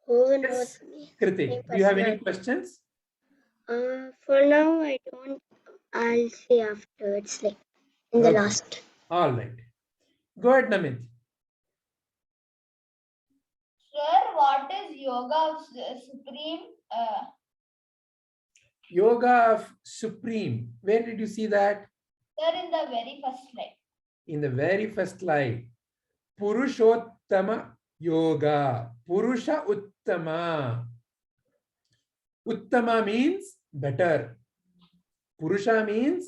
Who knows Yes, me? Kritik, do you have any questions? For now, I don't. I'll see afterwards, like in the Okay. last. All right. Go ahead, Namit. Sir, what is yoga of supreme? Yoga of Supreme. Where did you see that? Sir, in the very first slide. In the very first slide. Purushottama Yoga. Purusha Uttama. Uttama means better. Purusha means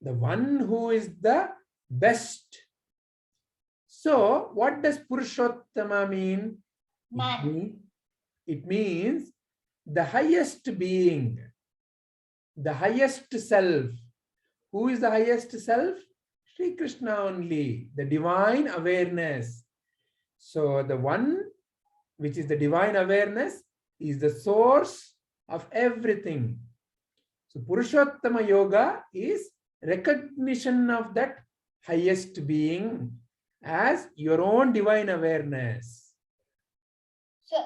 the one who is the best. So, what does Purushottama mean? Man. It means the highest being, the highest self. Who is the highest self? Sri Krishna only, the divine awareness. So, the one which is the divine awareness is the source of everything. So, Purushottama Yoga is recognition of that highest being as your own divine awareness. So,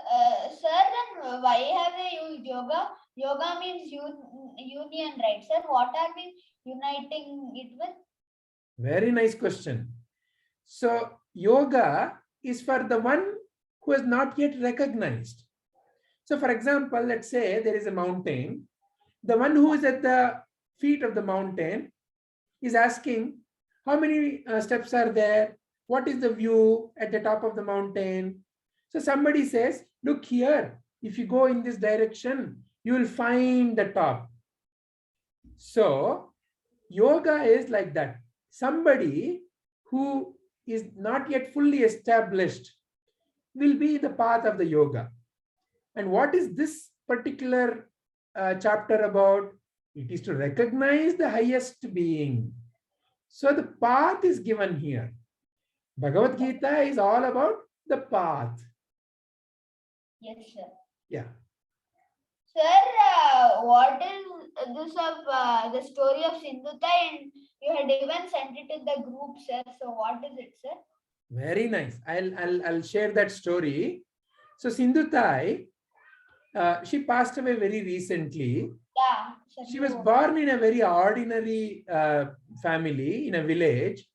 sir, then why have they used yoga? Yoga means union, right, sir? What are we uniting it with? Very nice question. So, yoga is for the one who is not yet recognized. So, for example, let's say there is a mountain. The one who is at the feet of the mountain is asking, how many steps are there? What is the view at the top of the mountain? So somebody says, look here, if you go in this direction, you will find the top. So yoga is like that. Somebody who is not yet fully established will be the path of the yoga. And what is this particular chapter about? It is to recognize the highest being. So the path is given here. Bhagavadgita is all about the path. Yes, sir. Yeah. Sir, what is this of the story of Sindhuta? And you had even sent it to the group, sir. So what is it, sir? Very nice. I'll share that story. So Sindhutai, she passed away very recently. Yeah. Sir, She was born in a very ordinary family in a village,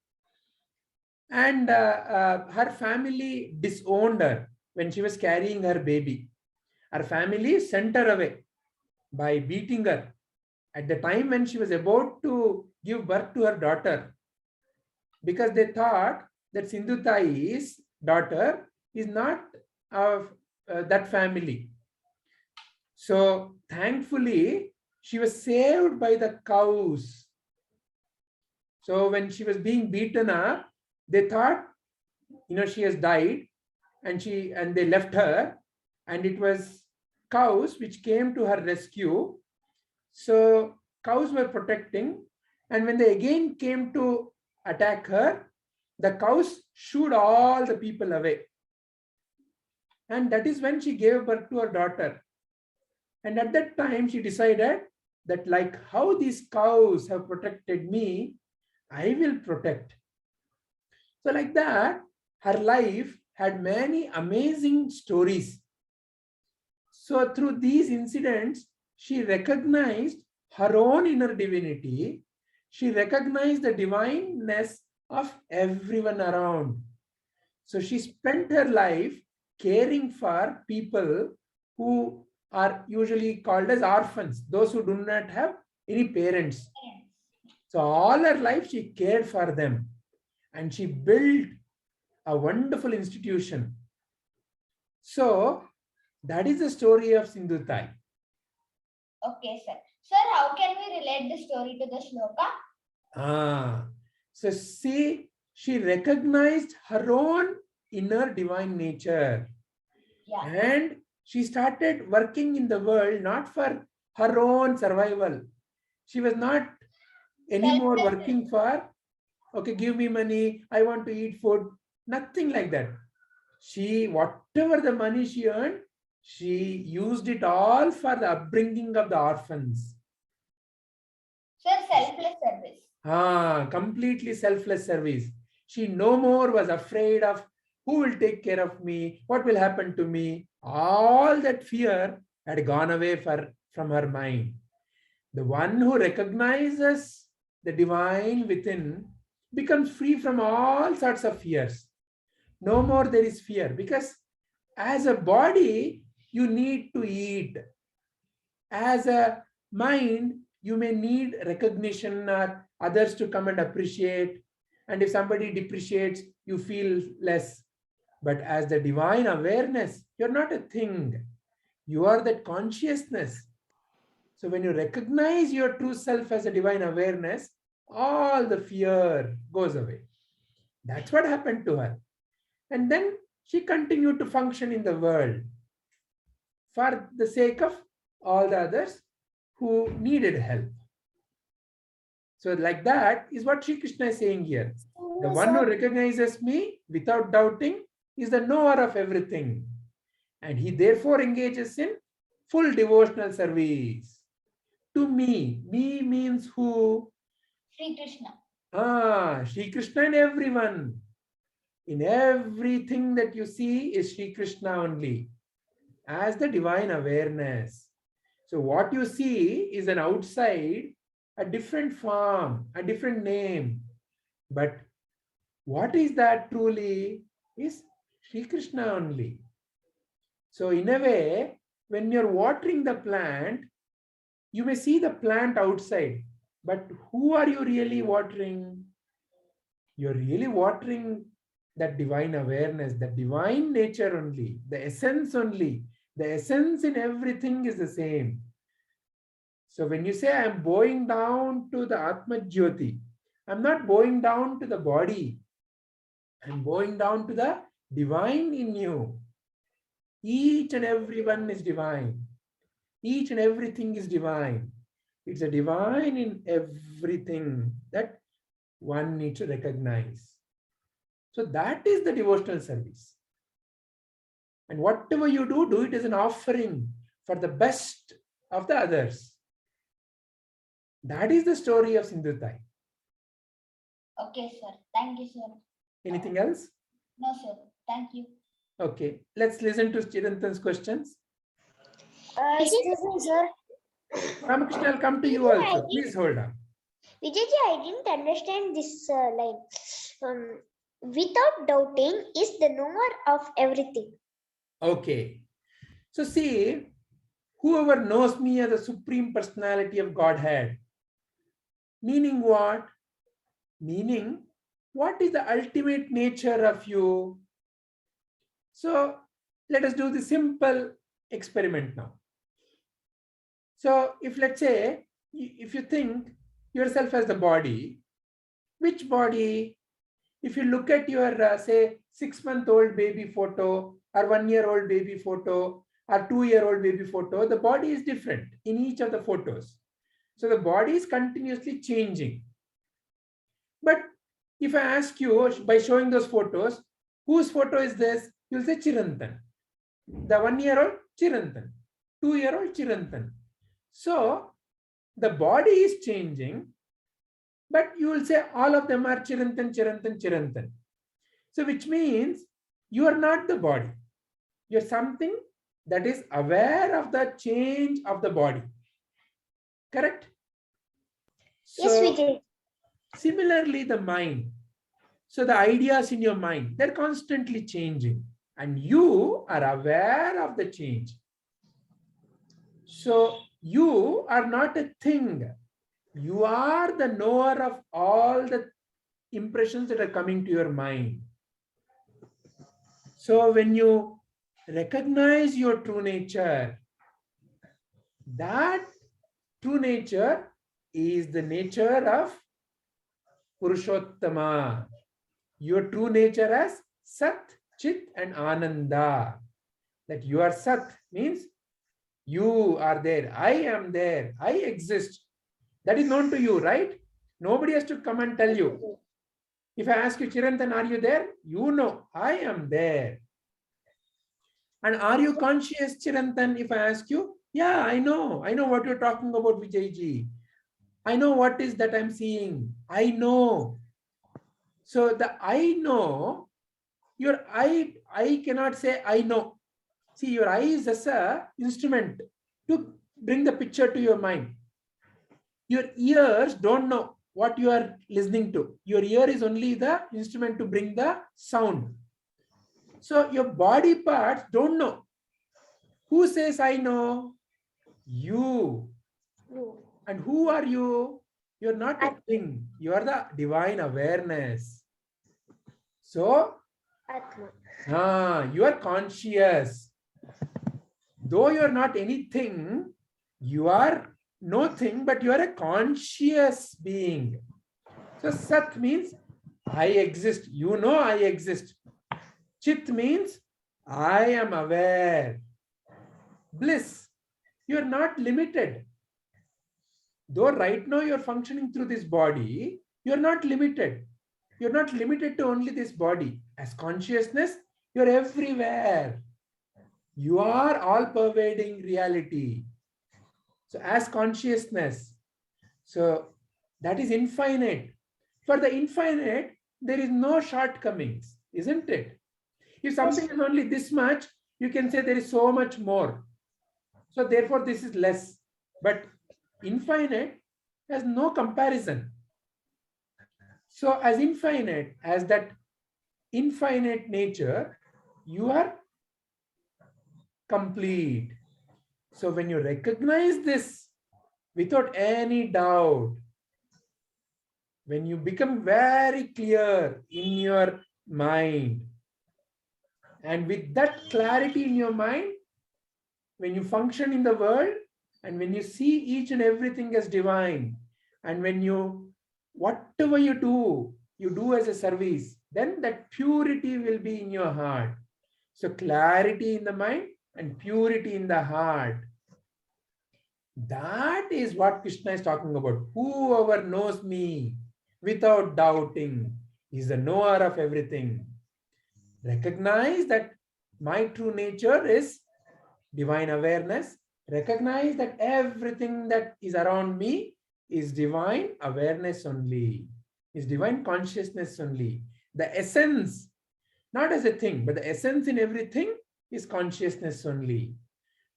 and her family disowned her when she was carrying her baby. Her family sent her away by beating her at the time when she was about to give birth to her daughter, because they thought that Sindhutai's daughter is not of that family. So thankfully, she was saved by the cows. So when she was being beaten up, they thought, she has died, and they left her, and it was cows which came to her rescue. So cows were protecting, and when they again came to attack her, the cows shooed all the people away. And that is when she gave birth to her daughter. And at that time, she decided that like how these cows have protected me, I will protect. So like that, her life had many amazing stories. So through these incidents, she recognized her own inner divinity. She recognized the divineness of everyone around. So she spent her life caring for people who are usually called as orphans, those who do not have any parents. So all her life she cared for them, and she built a wonderful institution. So that is the story of Sindhutai. Okay, sir. Sir, how can we relate the story to the shloka? So see, she recognized her own inner divine nature. Yeah. And she started working in the world not for her own survival. She was not anymore working for, okay, give me money, I want to eat food. Nothing like that. Whatever the money she earned, she used it all for the upbringing of the orphans. Sir, selfless service. Completely selfless service. She no more was afraid of Who will take care of me? What will happen to me? All that fear had gone away from her mind. The one who recognizes the divine within becomes free from all sorts of fears. No more there is fear, because as a body, you need to eat. As a mind, you may need recognition or others to come and appreciate. And if somebody depreciates, you feel less. But as the divine awareness, you're not a thing. You are that consciousness. So when you recognize your true self as a divine awareness, all the fear goes away. That's what happened to her. And then she continued to function in the world for the sake of all the others who needed help. So like that is what Sri Krishna is saying here. The one who recognizes me without doubting is the knower of everything. And he therefore engages in full devotional service. To me. Me means who? Sri Krishna. Sri Krishna in everyone. In everything that you see is Sri Krishna only, as the divine awareness. So what you see is an outside, a different form, a different name. But what is that truly is Sri Krishna only. So in a way, when you're watering the plant, you may see the plant outside, but who are you really watering? You're really watering that divine awareness, that divine nature only, the essence only. The essence in everything is the same. So when you say I'm bowing down to the Atma Jyoti, I'm not bowing down to the body. I'm bowing down to the divine in you. Each and every one is divine. Each and everything is divine. It's a divine in everything that one needs to recognize. So that is the devotional service. And whatever you do, do it as an offering for the best of the others. That is the story of Sindhutai. Okay, sir. Thank you, sir. Anything else? No, sir. Thank you. Okay, let's listen to Chirantan's questions. Excuse me, sir. Ramakrishna, I'll come to you also. Please hold on. Vijayji, I didn't understand this line. Without doubting is the knower of everything. Okay. So see, whoever knows me as the Supreme Personality of Godhead, meaning what? Meaning, what is the ultimate nature of you? So let us do the simple experiment now. So if let's say, if you think yourself as the body, which body? If you look at your, say, 6-month-old baby photo or 1-year-old baby photo or 2-year-old baby photo, the body is different in each of the photos. So the body is continuously changing. But if I ask you by showing those photos, whose photo is this? You'll say Chirantan. The 1-year-old, Chirantan. 2-year-old, Chirantan. So the body is changing, but you will say all of them are Chirantan, Chirantan, Chirantan. So which means you are not the body. You're something that is aware of the change of the body. Correct? So, Yes, Vijay. similarly, the mind. So the ideas in your mind, they're constantly changing. And you are aware of the change. So you are not a thing. You are the knower of all the impressions that are coming to your mind. So when you recognize your true nature, that true nature is the nature of Purusottama. Your true nature as Sat, Chit and Ananda. That you are Sat means you are there. I am there. I exist. That is known to you, right? Nobody has to come and tell you. If I ask you, Chirantan, are you there? You know, I am there. And are you conscious, Chirantan, if I ask you? Yeah, I know. I know what you're talking about, Vijayji. I know what is that I'm seeing. I know. So the I know Your I cannot say I know. See, your eye is just an instrument to bring the picture to your mind. Your ears don't know what you are listening to. Your ear is only the instrument to bring the sound. So your body parts don't know. Who says I know? You. No. And who are you? You're not a thing. You are the divine awareness. So, Atma. you are conscious. Though you are not anything, you are nothing, but you are a conscious being. So Sat means I exist. You know I exist. Chit means I am aware. Bliss, you are not limited. Though right now you are functioning through this body, you are not limited. You are not limited to only this body. As consciousness, you are everywhere. You are all-pervading reality. So as consciousness, so that is infinite. For the infinite, there is no shortcomings, isn't it? If something is only this much, you can say there is so much more. So therefore, this is less. But infinite has no comparison. So as infinite, as that infinite nature, you are complete. So when you recognize this without any doubt, when you become very clear in your mind, and with that clarity in your mind, when you function in the world, and when you see each and everything as divine, and when you, whatever you do as a service, then that purity will be in your heart. So clarity in the mind and purity in the heart. That is what Krishna is talking about. Whoever knows me without doubting is the knower of everything. Recognize that my true nature is divine awareness. Recognize that everything that is around me is divine awareness only, is divine consciousness only. The essence, not as a thing, but the essence in everything is consciousness only.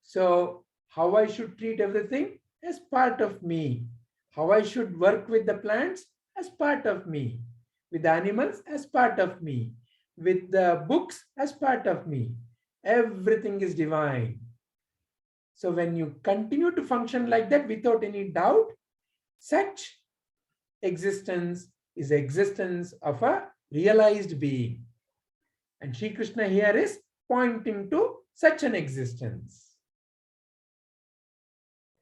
So how I should treat everything as part of me. How I should work with the plants as part of me. With the animals as part of me. With the books as part of me. Everything is divine. So when you continue to function like that without any doubt, such existence is the existence of a realized being. And Sri Krishna here is pointing to such an existence.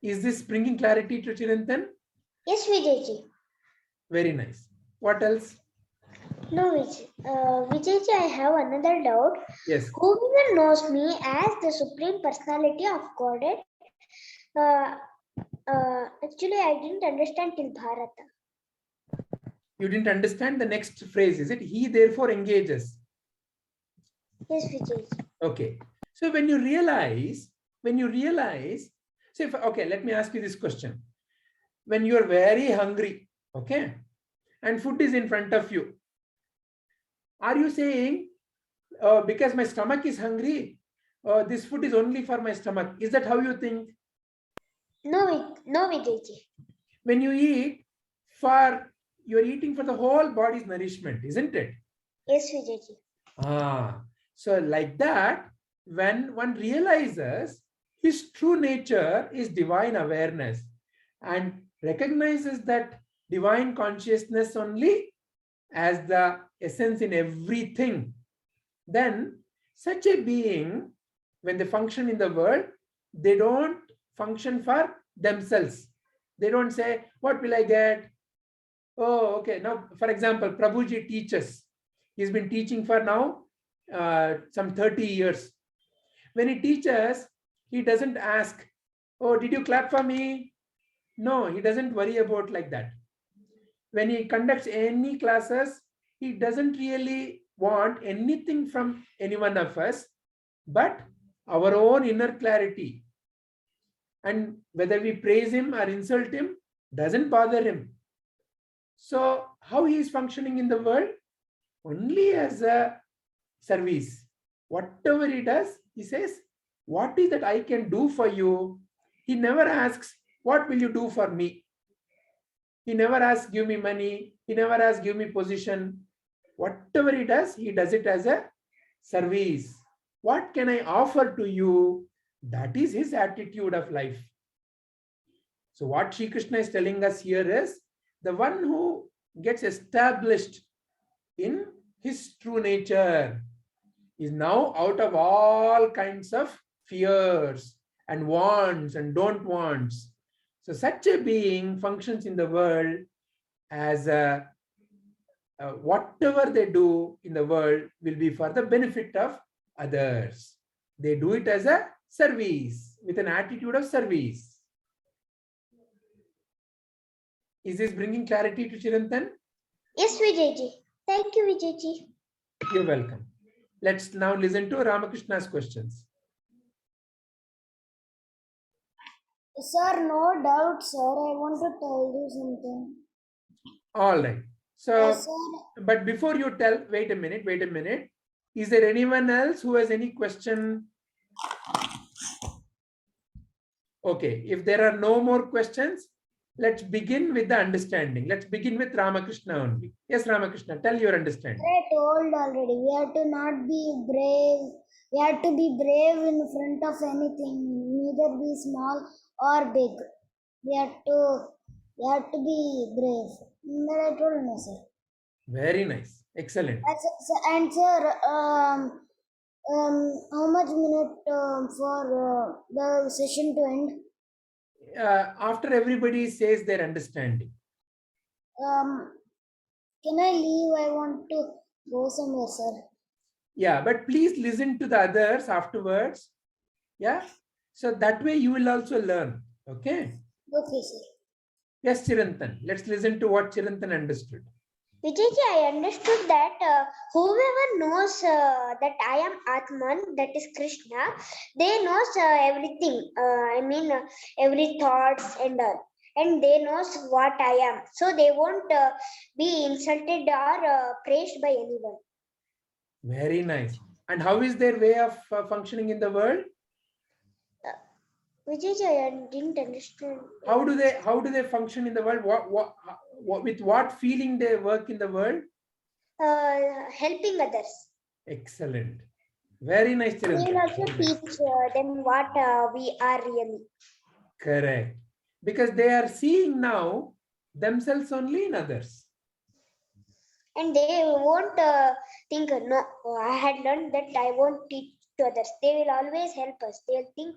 Is this bringing clarity to Chirantan? Yes, Vijayji. Very nice. What else? No, Vijayji, I have another doubt. Yes. Whoever knows me as the Supreme Personality of Godhead, actually, I didn't understand till Bharata. You didn't understand the next phrase, is it? He therefore engages. Yes, Vijayji. Okay. So when you realize, so if, okay, let me ask you this question. When you are very hungry, okay, and food is in front of you, are you saying, because my stomach is hungry, this food is only for my stomach? Is that how you think? No, Vijayji. When you eat, you're eating for the whole body's nourishment, isn't it? Yes, Vijayji. So like that, when one realizes his true nature is divine awareness and recognizes that divine consciousness only as the essence in everything, then such a being, when they function in the world, they don't function for themselves. They don't say, what will I get? Oh, okay. Now, for example, Prabhuji teaches. He's been teaching for now some 30 years. When he teaches, he doesn't ask, oh, did you clap for me? No, he doesn't worry about like that. When he conducts any classes, he doesn't really want anything from any one of us, but our own inner clarity. And whether we praise him or insult him, doesn't bother him. So how he is functioning in the world? Only as a service. Whatever he does, he says, what is that I can do for you? He never asks, what will you do for me? He never asks, give me money. He never asks, give me position. Whatever he does it as a service. What can I offer to you? That is his attitude of life. So what Sri Krishna is telling us here is, the one who gets established in his true nature is now out of all kinds of fears and wants and don't wants. So such a being functions in the world as a whatever they do in the world will be for the benefit of others. They do it as a service, with an attitude of service. Is this bringing clarity to Chirantan? Yes, Vijayji. Thank you, Vijayji. You're welcome. Let's now listen to Ramakrishna's questions. Sir, no doubt, sir. I want to tell you something. All right. So, Yes, sir. but before you tell, wait a minute. Is there anyone else who has any question? Okay, if there are no more questions, let's begin with the understanding. Let's begin with Ramakrishna only. Yes, Ramakrishna, tell your understanding. I told already. We have to not be brave. We have to be brave in front of anything, neither be small or big. We have to be brave. That I told no, sir. Very nice. Excellent. And sir, how much minute for the session to end? After everybody says their understanding. Can I leave? I want to go somewhere, sir. Yeah, but please listen to the others afterwards. Yeah. So that way you will also learn. Okay. Okay, sir. Yes, Chirantan. Let's listen to what Chirantan understood. Vijayji, I understood that whoever knows that I am Atman, that is Krishna, they knows everything. Every thoughts and all. And they knows what I am. So they won't be insulted or praised by anyone. Very nice. And how is their way of functioning in the world? Vijayji, I didn't understand. How do they function in the world? With what feeling they work in the world? Helping others. Excellent. Very nice, We will also teach them what we are really. Correct. Because they are seeing now themselves only in others. And they won't think, no, I had learned that I won't teach to others. They will always help us. They'll think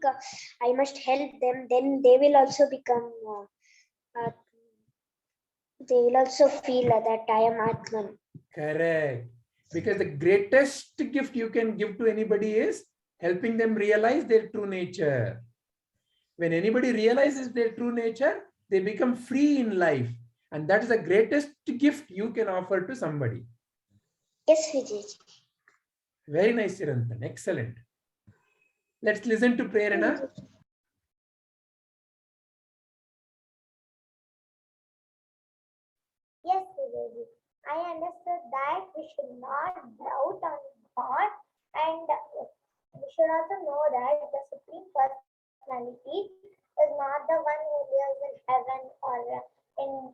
I must help them. Then they will also become, they will also feel that I am Atman. Correct. Because the greatest gift you can give to anybody is helping them realize their true nature. When anybody realizes their true nature, they become free in life. And that is the greatest gift you can offer to somebody. Yes, Vijayji. Very nice, Chirantan. Excellent. Let's listen to Prerana. Yes, Vijayji. I understood that we should not doubt on God, and we should also know that the Supreme Personality is not the one who lives in heaven or in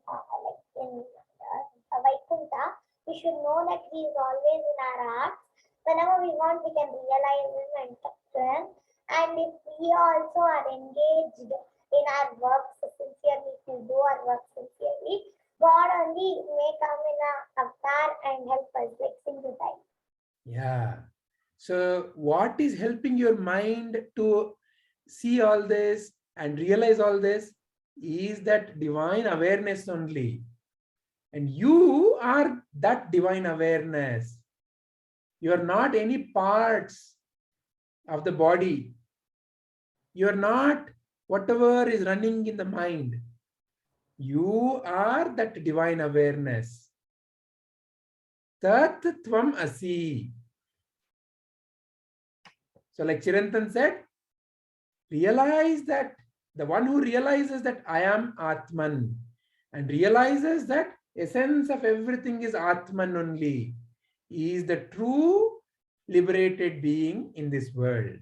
Vaikuntha. We should know that He is always in our hearts. Whenever we want, we can realize Him and talk to Him. And if we also are engaged in our work sincerely, if we do our work sincerely, God only may come in a avatar and help us, like single time. Yeah. So what is helping your mind to see all this and realize all this is that divine awareness only. And you are that divine awareness. You are not any parts of the body. You are not whatever is running in the mind. You are that divine awareness. Tat tvam asi. So like Chirantan said, realize that the one who realizes that I am Atman and realizes that essence of everything is Atman only, is the true liberated being in this world.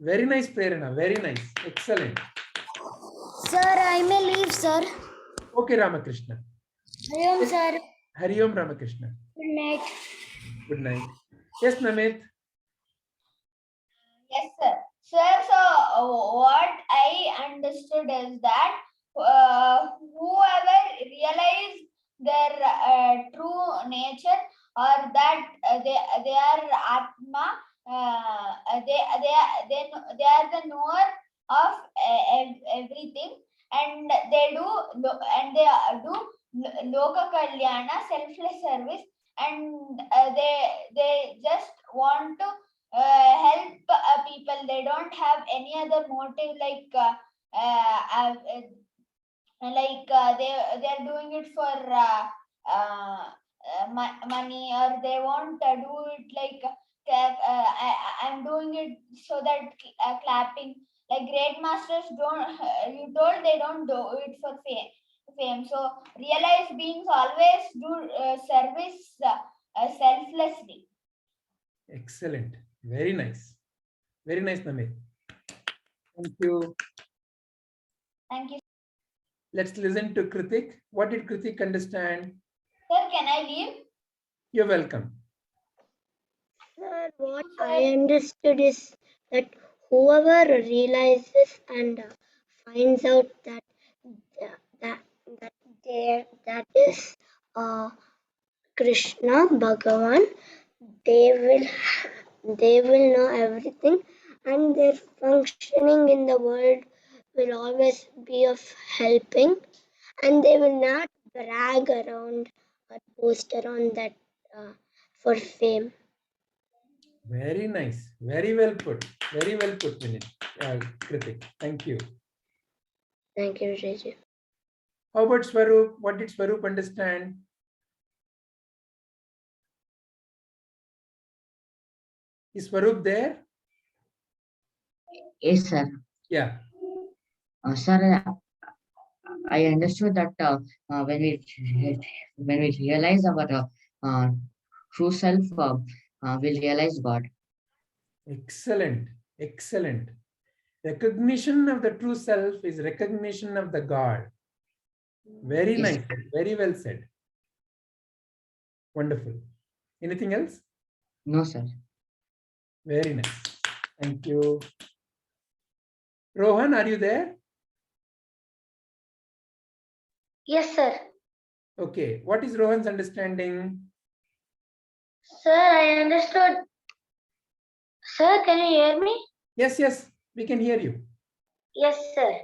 Very nice, Prerana. Very nice. Excellent. Sir, I may leave, sir. Okay, Ramakrishna. Hari Om, sir. Hari Om, Ramakrishna. Good night. Good night. Yes, Namit. Yes, sir. Sir, so what I understood is that whoever realize their true nature, or that they are Atma, they are the knower of everything, and they do Loka Kalyana, selfless service, and they just want to help people. They don't have any other motive, like they are doing it for money, or they won't do it like I'm doing it so that clapping. Like great masters don't, you told they don't do it for fame. So realized beings always do service selflessly. Excellent. Very nice. Very nice, Namit. Thank you. Thank you. Let's listen to Kritik. What did Kritik understand? Sir, can I leave? You're welcome. Sir, what I understood is that whoever realizes and finds out that that is Krishna, Bhagavan, they will know everything, and their functioning in the world will always be of helping, and they will not brag around or boast around that for fame. Very nice. Very well put. Very well put, Kritik. Thank you. Thank you, Raju. How about Swaroop? What did Swaroop understand? Is Swaroop there? Yes, sir. Yeah. Sir, I understood that when we realize our true self, we'll realize God. Excellent. Excellent. Recognition of the true self is recognition of the God. Very Yes. nice. Very well said. Wonderful. Anything else? No, sir. Very nice. Thank you. Rohan, are you there? Yes, sir. Okay. What is Rohan's understanding? Sir, I understood. Sir, can you hear me? Yes, yes. We can hear you. Yes, sir.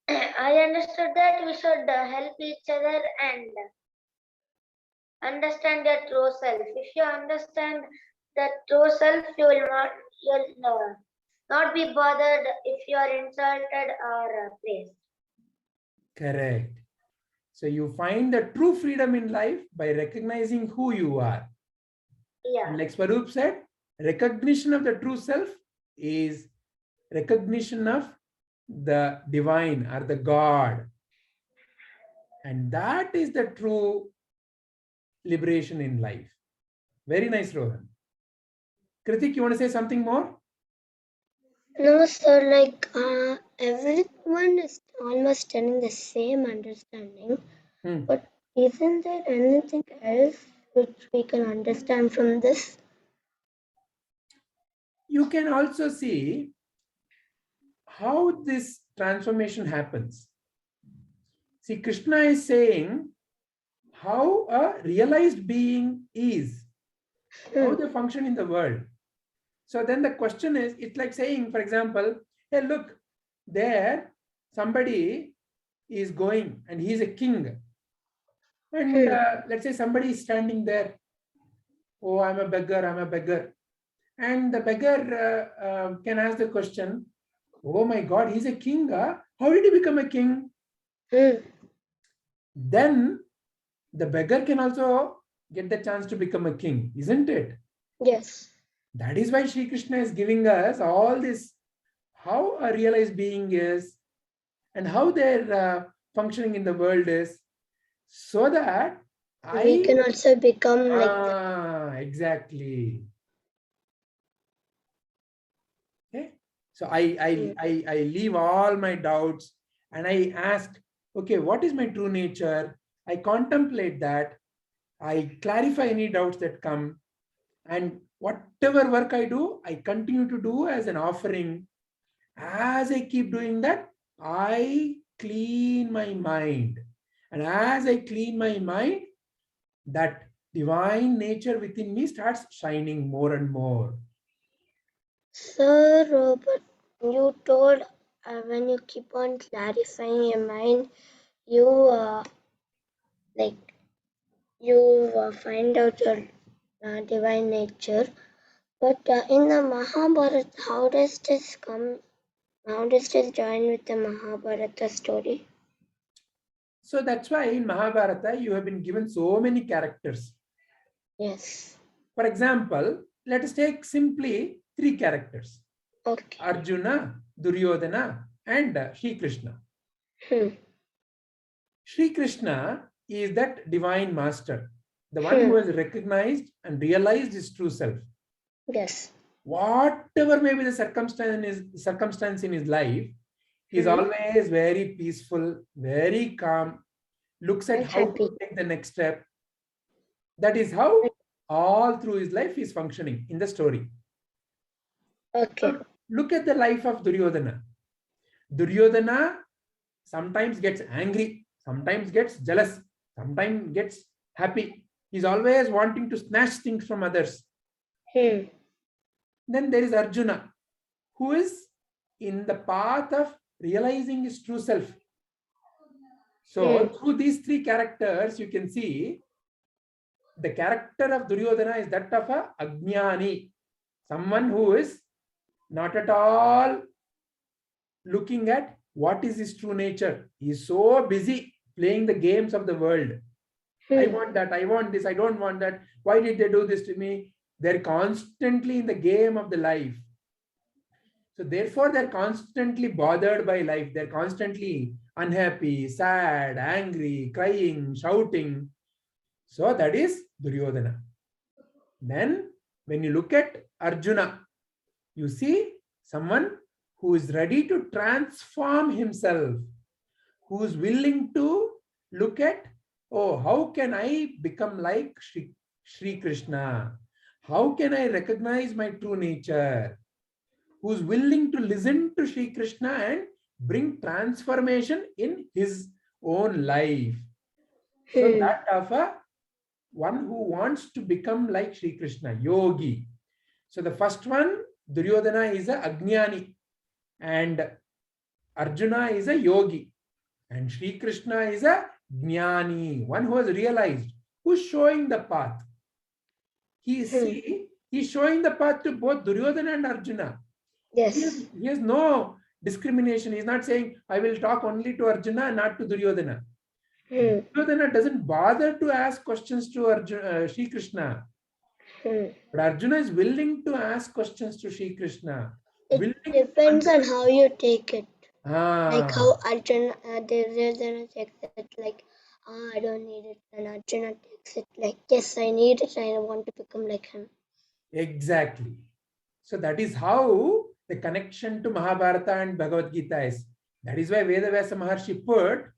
I understood that we should help each other and understand their true self. If you understand the true self, you will not be bothered if you are insulted or praised. Correct. So you find the true freedom in life by recognizing who you are. Yeah. And like Swaroop said, recognition of the true self is recognition of the divine or the God. And that is the true liberation in life. Very nice, Rohan. Kritik, you want to say something more? No, sir, like everyone is almost telling the same understanding, but isn't there anything else which we can understand from this? You can also see how this transformation happens. See, Krishna is saying how a realized being is, how they function in the world. So then the question is, it's like saying, for example, hey, look, there somebody is going and he's a king. And let's say somebody is standing there. Oh, I'm a beggar, I'm a beggar. And the beggar can ask the question, oh my God, he's a king. Huh? How did he become a king? Then the beggar can also get the chance to become a king, isn't it? Yes. That is why Sri Krishna is giving us all this, how a realized being is and how their functioning in the world is, so that We can also become like that. Exactly. Okay. So I leave all my doubts and I ask, okay, what is my true nature? I contemplate that. I clarify any doubts that come. And whatever work I do, I continue to do as an offering. As I keep doing that, I clean my mind. And as I clean my mind, that divine nature within me starts shining more and more. Sir Robert, you told when you keep on clarifying your mind, you find out your divine nature. But in the Mahabharata, how does this come? How does this join with the Mahabharata story? So that's why in Mahabharata, you have been given so many characters. Yes. For example, let us take simply 3 characters. Okay. Arjuna, Duryodhana, and Shri Krishna. Shri Krishna is that divine master, the one who has recognized and realized his true self. Yes. Whatever may be the circumstance in his life, he is always very peaceful, very calm, looks at how to take the next step. That is how all through his life he is functioning in the story. Okay. So look at the life of Duryodhana. Duryodhana sometimes gets angry, sometimes gets jealous, sometimes gets happy. He's always wanting to snatch things from others. Then there is Arjuna, who is in the path of realizing his true self. So through these 3 characters, you can see the character of Duryodhana is that of a Ajnani, someone who is not at all looking at what is his true nature. He is so busy playing the games of the world. I want that, I want this, I don't want that. Why did they do this to me? They're constantly in the game of the life. So therefore, they're constantly bothered by life. They're constantly unhappy, sad, angry, crying, shouting. So that is Duryodhana. Then when you look at Arjuna, you see someone who is ready to transform himself, who is willing to look at, oh, how can I become like Shri Krishna? How can I recognize my true nature? Who's willing to listen to Shri Krishna and bring transformation in his own life. So that of a one who wants to become like Shri Krishna, yogi. So the first one, Duryodhana, is a Ajnani, and Arjuna is a yogi, and Shri Krishna is a Jnani, one who has realized, who's showing the path. He's showing the path to both Duryodhana and Arjuna. Yes. He has no discrimination. He's not saying, I will talk only to Arjuna and not to Duryodhana. Duryodhana doesn't bother to ask questions to Arjuna, Shri Krishna. But Arjuna is willing to ask questions to Shri Krishna. It depends on how you take it. Like how Arjuna, Duryodhana takes it like, I don't need it. And Arjuna takes it like, yes, I need it. I want to become like him. Exactly. So that is how the connection to Mahabharata and Bhagavadgita is. That is why Vedavyasa Maharshi put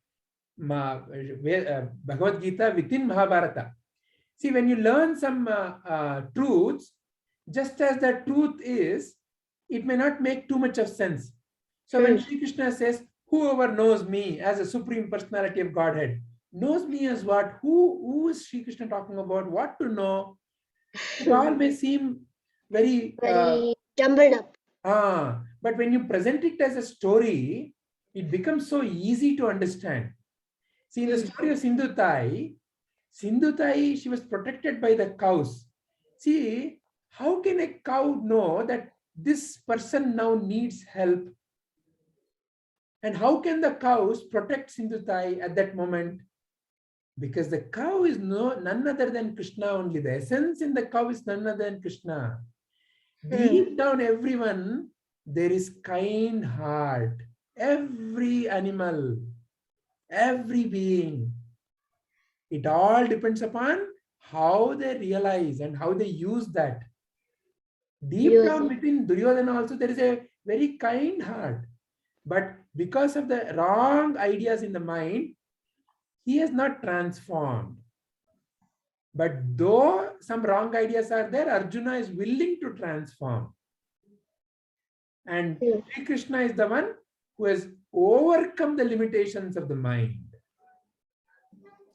Bhagavadgita within Mahabharata. See, when you learn some truths, just as the truth is, it may not make too much of sense. So when Shri Krishna says, whoever knows me as a Supreme Personality of Godhead, knows me as what? Who is Shri Krishna talking about? What to know? It all may seem very jumbled up. But when you present it as a story, it becomes so easy to understand. See, in the story of Sindhutai, she was protected by the cows. See, how can a cow know that this person now needs help? And how can the cows protect Sindhutai at that moment? Because the cow is none other than Krishna only. The essence in the cow is none other than Krishna. Deep down, everyone, there is kind heart. Every animal, every being. It all depends upon how they realize and how they use that. Deep down within Duryodhana also there is a very kind heart. But because of the wrong ideas in the mind, he has not transformed. But though some wrong ideas are there, Arjuna is willing to transform. And Sri Krishna is the one who has overcome the limitations of the mind.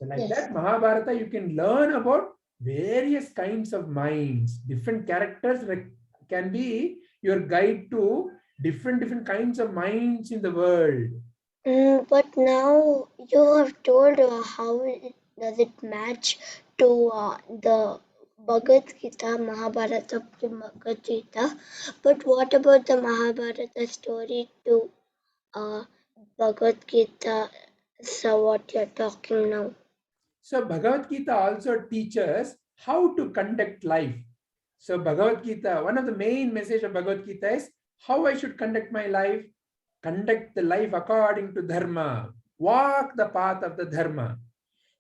So like that, Mahabharata, you can learn about various kinds of minds. Different characters can be your guide to different kinds of minds in the world. But now you have told how does it match to the Bhagavad Gita, Mahabharata to Bhagavad Gita. But what about the Mahabharata story to Bhagavad Gita? So what you're talking now? So Bhagavad Gita also teaches how to conduct life. So Bhagavad Gita, one of the main messages of Bhagavad Gita is how I should conduct my life. Conduct the life according to dharma. Walk the path of the dharma.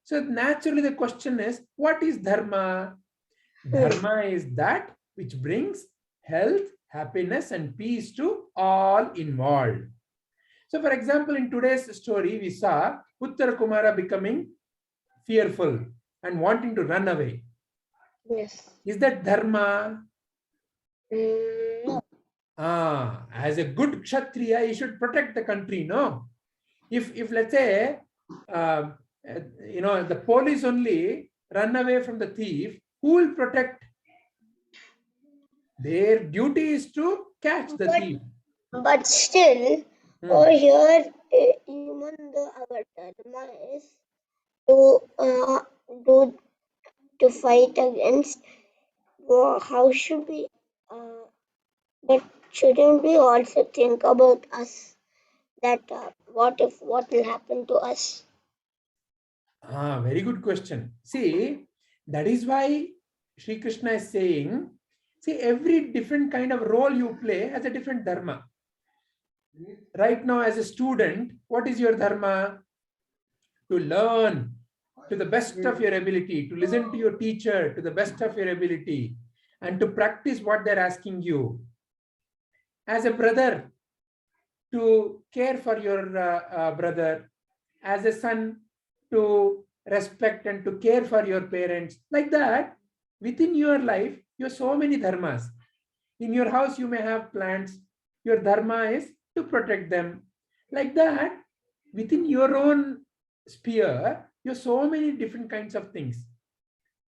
So naturally the question is, what is dharma? Dharma is that which brings health, happiness and peace to all involved. So for example, in today's story, we saw Uttara Kumara becoming fearful and wanting to run away. Yes. Is that dharma? No. As a good Kshatriya, you should protect the country, no? If let's say, the police only run away from the thief, who will protect? Their duty is to catch the thief. But still, over here, even our dharma is to fight against. How should we? But shouldn't we also think about us? That what will happen to us? Very good question. See, that is why Sri Krishna is saying, see, every different kind of role you play has a different dharma. Right now, as a student, what is your dharma? To learn to the best of your ability, to listen to your teacher to the best of your ability, and to practice what they're asking you. As a brother, to care for your brother. As a son, to respect and to care for your parents. Like that, within your life, you have so many dharmas. In your house, you may have plants. Your dharma is to protect them. Like that, within your own sphere, you have so many different kinds of things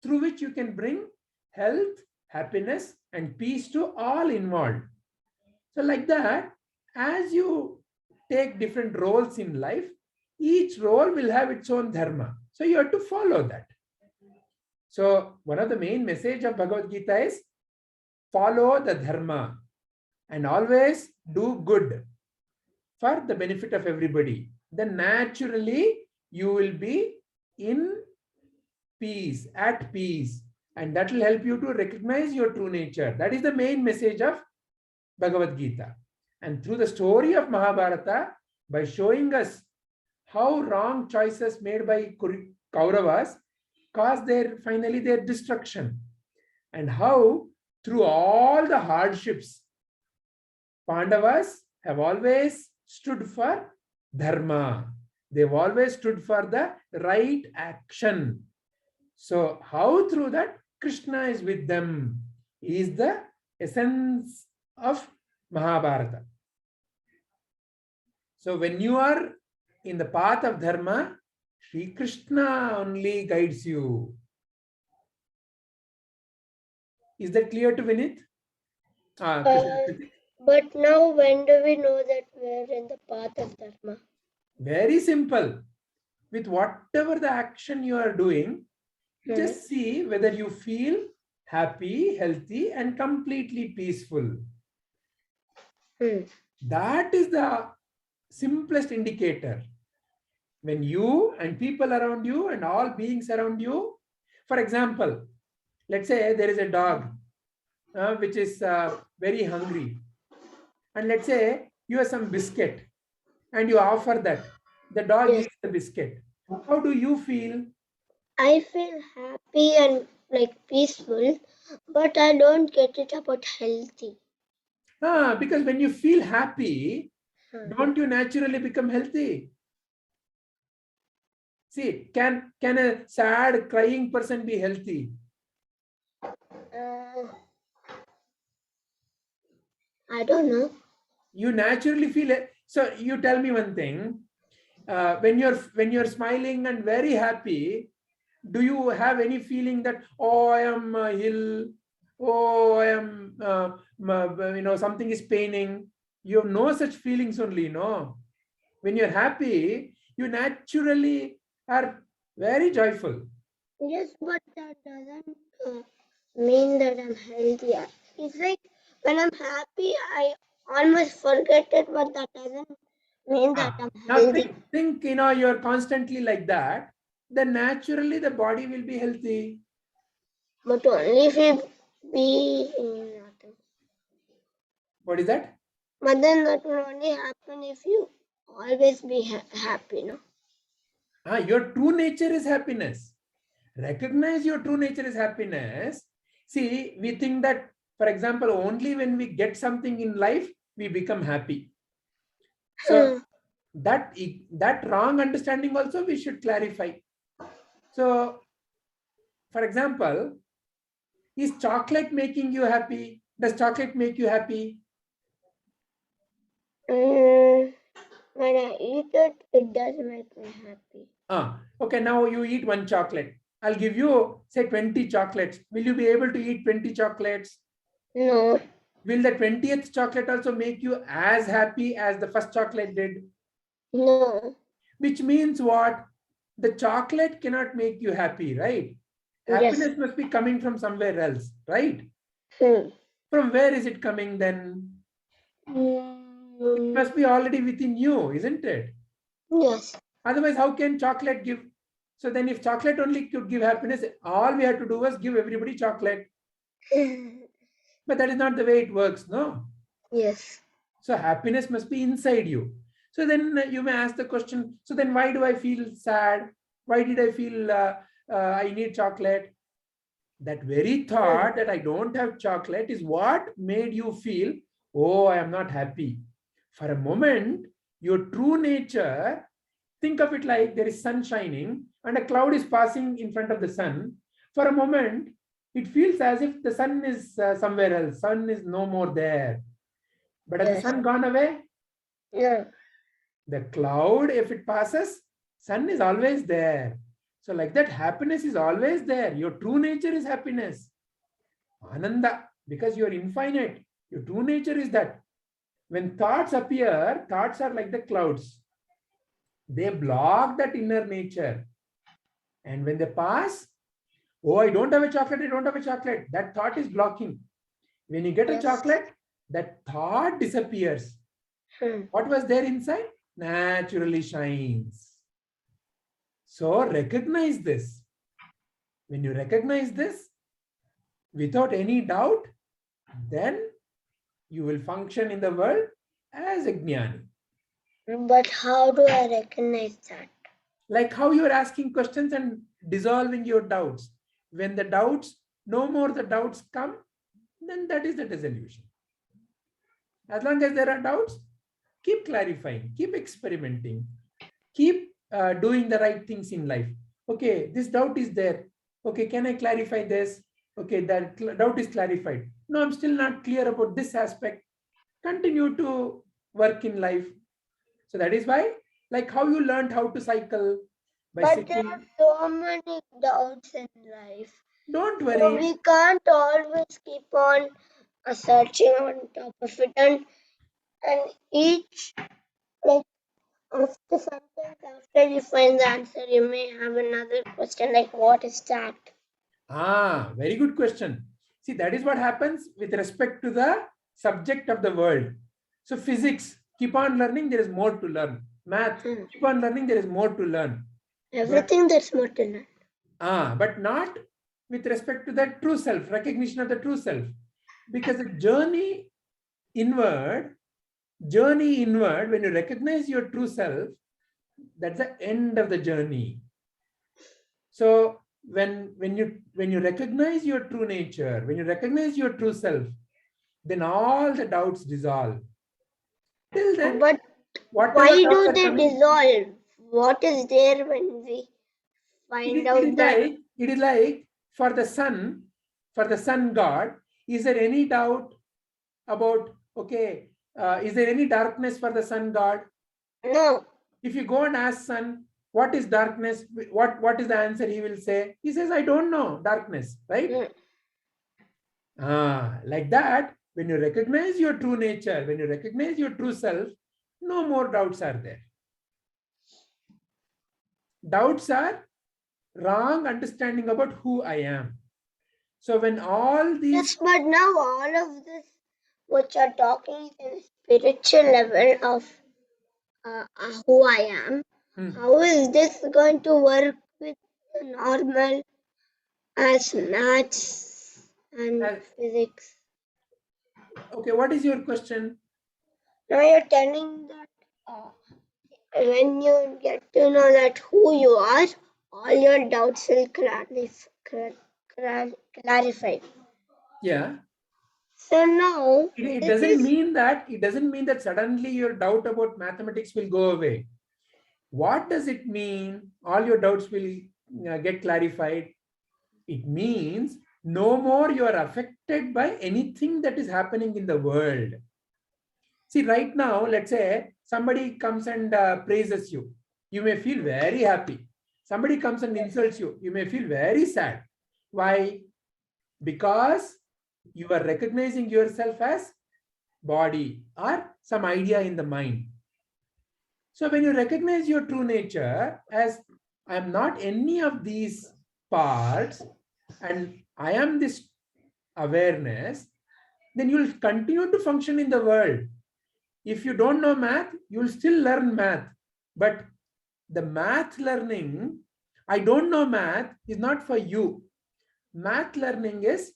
through which you can bring health, happiness, and peace to all involved. So like that, as you take different roles in life, each role will have its own dharma. So you have to follow that. So one of the main message of Bhagavad Gita is follow the dharma and always do good for the benefit of everybody. Then naturally you will be in peace, at peace, and that will help you to recognize your true nature. That is the main message of Bhagavad Gita. And through the story of Mahabharata, by showing us how wrong choices made by Kauravas caused finally their destruction, and how through all the hardships, Pandavas have always stood for dharma. They've always stood for the right action. So how through that Krishna is with them is the essence of Mahabharata. So when you are in the path of dharma, Sri Krishna only guides you. Is that clear to Vinith? But now when do we know that we're in the path of dharma? Very simple. With whatever the action you are doing, just see whether you feel happy, healthy, and completely peaceful. That is the simplest indicator. When you and people around you and all beings around you, for example, let's say there is a dog which is very hungry, and let's say you have some biscuit and you offer that. The dog eats the biscuit. How do you feel? I feel happy and like peaceful, but I don't get it about healthy. Because when you feel happy, don't you naturally become healthy? See, can a sad, crying person be healthy? I don't know. You naturally feel it. So you tell me one thing. When you're smiling and very happy, do you have any feeling that, oh, I am ill, oh, I am something is paining? You have no such feelings only, no. When you're happy, you naturally are very joyful. Yes, but that doesn't mean that I'm healthy. It's like when I'm happy, I almost forget it, but that doesn't mean that I'm Now healthy. think you're constantly like that, then naturally the body will be healthy. But only if you be nothing. What is that? But then that will only happen if you always be happy, no? Your true nature is happiness. Recognize your true nature is happiness. See, we think that, for example, only when we get something in life, we become happy. So that wrong understanding also we should clarify. So, for example, is chocolate making you happy? Does chocolate make you happy? When I eat it, it does make me happy. Okay, now you eat one chocolate. I'll give you, say, 20 chocolates. Will you be able to eat 20 chocolates? No. Will the 20th chocolate also make you as happy as the first chocolate did? No. Which means what? The chocolate cannot make you happy, right? Happiness Yes. must be coming from somewhere else, right? Hmm. From where is it coming then? It must be already within you, isn't it? Yes. Otherwise, how can chocolate give? So then if chocolate only could give happiness, all we had to do was give everybody chocolate. But that is not the way it works, no? Yes. So happiness must be inside you. So then you may ask the question, so then why do I feel sad? Why did I feel I need chocolate? That very thought that I don't have chocolate is what made you feel, oh, I am not happy. For a moment, your true nature, think of it like there is sun shining and a cloud is passing in front of the sun. For a moment, it feels as if the sun is somewhere else. Sun is no more there. But has the sun gone away? No. The cloud, if it passes, sun is always there. So like that, happiness is always there. Your true nature is happiness. Ananda, because you are infinite. Your true nature is that. When thoughts appear, thoughts are like the clouds. They block that inner nature. And when they pass, oh, I don't have a chocolate, I don't have a chocolate. That thought is blocking. When you get a chocolate, that thought disappears. What was there inside? Naturally shines. So recognize this. When you recognize this, without any doubt, then you will function in the world as a jnani. But how do I recognize that? Like how you are asking questions and dissolving your doubts. When the doubts, no more the doubts come, then that is the dissolution. As long as there are doubts, keep clarifying, keep experimenting, keep doing the right things in life. Okay, this doubt is there. Okay, can I clarify this? Okay, that doubt is clarified. No, I'm still not clear about this aspect. Continue to work in life. So that is why, like how you learned how to cycle by but sitting. there are so many doubts in life. Don't worry. So we can't always keep on searching on top of it, and each like after sometimes after you find the answer, you may have another question like, what is that? Very good question. See, that is what happens with respect to the subject of the world. So physics, keep on learning, there is more to learn. Math, keep on learning, there is more to learn. Everything there's more to learn. But not with respect to that true self, recognition of the true self. Because the journey inward, when you recognize your true self, that's the end of the journey. So when you recognize your true nature, when you recognize your true self, then all the doubts dissolve. Till then, But whatever why doubts do are they coming, dissolve? What is there when we find out that? it is like for the sun God, is there any doubt about, okay, is there any darkness for the sun God? No. If you go and ask sun, what is darkness? What is the answer he will say? He says, I don't know darkness, right? Like that, when you recognize your true nature, when you recognize your true self, no more doubts are there. Doubts are wrong understanding about who I am. So when all these... Yes, but now all of this, which are talking in spiritual level of who I am, how is this going to work with the normal as maths and physics? Okay, what is your question? Now you're telling that when you get to know that who you are, all your doubts will clarify. Yeah. So now It doesn't mean that suddenly your doubt about mathematics will go away. What does it mean? All your doubts will get clarified. It means no more you are affected by anything that is happening in the world. See, right now, let's say somebody comes and praises you. You may feel very happy. Somebody comes and insults you. You may feel very sad. Why? Because you are recognizing yourself as body or some idea in the mind. So when you recognize your true nature as I am not any of these parts and I am this awareness, then you will continue to function in the world. If you don't know math, you will still learn math. But the math learning, I don't know math, is not for you. Math learning is,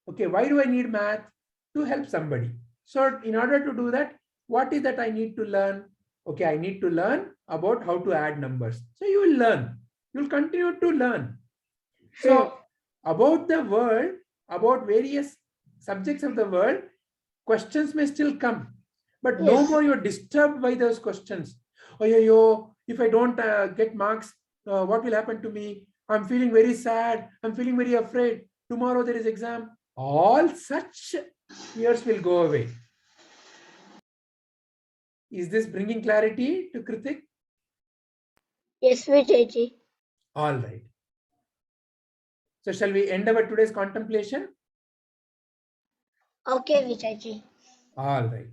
okay, why do I need math? To help somebody. So in order to do that, what is that I need to learn? Okay, I need to learn about how to add numbers. So you will learn. You will continue to learn. So about the world, about various subjects of the world, questions may still come. But no more you're disturbed by those questions. Oh, if I don't get marks, what will happen to me? I'm feeling very sad. I'm feeling very afraid. Tomorrow there is exam. All such fears will go away. Is this bringing clarity to Kritik? Yes, Vijayji. All right. So shall we end our today's contemplation? Okay, Vijayji. All right.